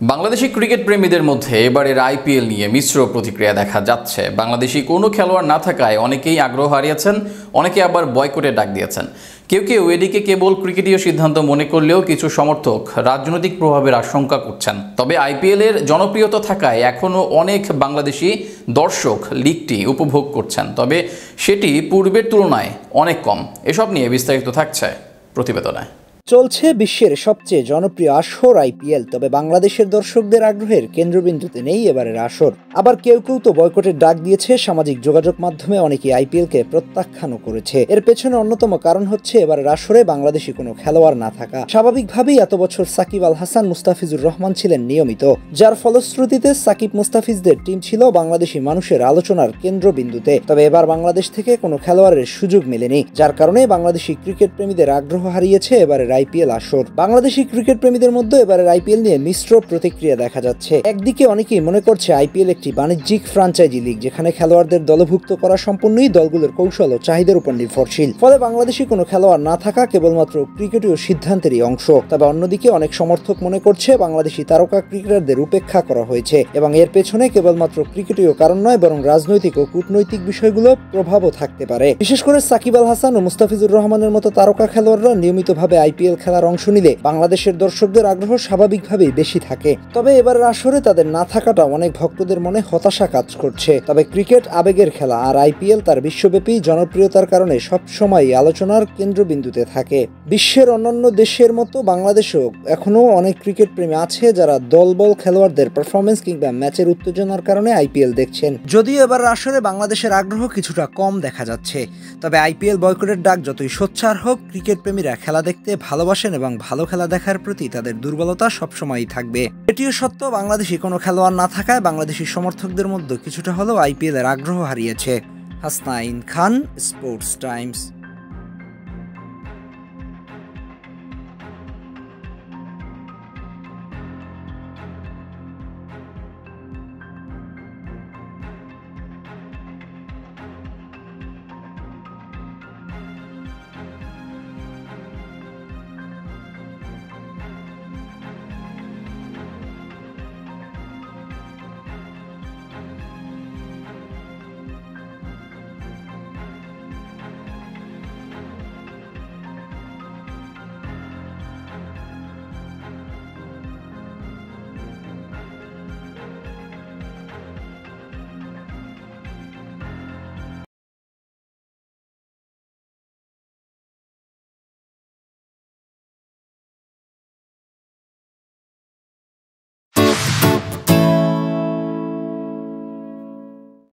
Bangladeshi cricket প্রেমীদের মধ্যে এবারের আইপিএল নিয়ে মিশ্র প্রতিক্রিয়া দেখা যাচ্ছে। বাংলাদেশি কোনো খেলোয়াড় না থাকায় অনেকেই আগ্রহ হারিয়েছেন, অনেকে আবার বয়কটের ডাক দিয়েছেন। কেউ কেউ এদিকে কেবল ক্রিকেটীয় সিদ্ধান্ত মনে করলেও কিছু সমর্থক রাজনৈতিক প্রভাবের আশঙ্কা করছেন। তবে আইপিএলের জনপ্রিয়তা থাকায় এখনও অনেক বাংলাদেশি দর্শক লিগটি উপভোগ করছেন, তবে সেটি পূর্বের তুলনায় অনেক কম। এসব নিয়ে বিস্তারিত থাকছে প্রতিবেদনে। চলছে বিশ্বের সবচেয়ে জনপ্রিয় আসর আইপিএল, তবে বাংলাদেশের দর্শকদের আগ্রহের কেন্দ্রবিন্দুতে নেই এবারের আসর। আবার কেউ কেউ তো বয়কটের ডাক দিয়েছে। সামাজিক যোগাযোগ মাধ্যমে অনেকে আইপিএলকে প্রত্যাখ্যানও করেছে। এর পেছনে অন্যতম কারণ হচ্ছে এবারের আসরে বাংলাদেশি কোনো খেলোয়াড় না থাকা। স্বাভাবিকভাবেই এত বছর সাকিব আল হাসান, মুস্তাফিজুর রহমান ছিলেন নিয়মিত, যার ফলশ্রুতিতে সাকিব মুস্তাফিজদের টিম ছিল বাংলাদেশি মানুষের আলোচনার কেন্দ্রবিন্দুতে। তবে এবার বাংলাদেশ থেকে কোনো খেলোয়াড়ের সুযোগ মেলেনি, যার কারণে বাংলাদেশি ক্রিকেট প্রেমীদের আগ্রহ হারিয়েছে এবারের আইপিএল আসর। বাংলাদেশি ক্রিকেট প্রেমীদের মধ্যে এবারের আইপিএল নিয়ে মিশ্র প্রতিক্রিয়া দেখা যাচ্ছে। একদিকে অনেকেই মনে করছে আইপিএল একটি বাণিজ্যিক ফ্রাঞ্চাইজি লিগ, যেখানে খেলোয়াড়দের দলভুক্ত করা সম্পূর্ণই দলগুলোর কৌশল ও চাহিদার উপর নির্ভরশীল। ফলে বাংলাদেশি কোনো খেলোয়াড় না থাকা কেবলমাত্র ক্রিকেটীয় সিদ্ধান্তেরই অংশ। তবে অন্যদিকে অনেক সমর্থক মনে করছে বাংলাদেশি তারকা ক্রিকেটারদের উপেক্ষা করা হয়েছে এবং এর পেছনে কেবলমাত্র ক্রিকেটীয় কারণ নয়, বরং রাজনৈতিক ও কূটনৈতিক বিষয়গুলো প্রভাবও থাকতে পারে। বিশেষ করে সাকিব আল হাসান ও মুস্তাফিজুর রহমানের মতো তারকা খেলোয়াড়রা নিয়মিতভাবে আইপিএল খেলার অংশ নিলে বাংলাদেশের দর্শকদের আগ্রহ স্বাভাবিকভাবেই বেশি থাকে। তবে এবারের আসরে তাদের না থাকাটা অনেক ভক্তদের মনে হতাশা কাজ করছে। তবে ক্রিকেট আবেগের খেলা, আর আইপিএল তার বিশ্বব্যাপী জনপ্রিয়তার কারণে সবসময় আলোচনার কেন্দ্রবিন্দুতে থাকে। বিশ্বের অন্যান্য দেশের মতো বাংলাদেশেও এখনো অনেক ক্রিকেট প্রেমী আছে যারা দলবল খেলোয়াড়দের পারফরমেন্স কিংবা ম্যাচের উত্তেজনার কারণে আইপিএল দেখছেন। যদিও এবার আসরে বাংলাদেশের আগ্রহ কিছুটা কম দেখা যাচ্ছে, তবে আইপিএল বয়কটের ডাক যতই সোচ্চার হোক, ক্রিকেট প্রেমীরা খেলা দেখতে ভালোবাসেন এবং ভালো খেলা দেখার প্রতি তাদের দুর্বলতা সবসময়ই থাকবে। এটিও সত্য, বাংলাদেশি কোনো খেলোয়াড় না থাকায় বাংলাদেশি সমর্থকদের মধ্যে কিছুটা হলেও আইপিএল এর আগ্রহ হারিয়েছে। হাসনাইন খান, স্পোর্টস টাইমস।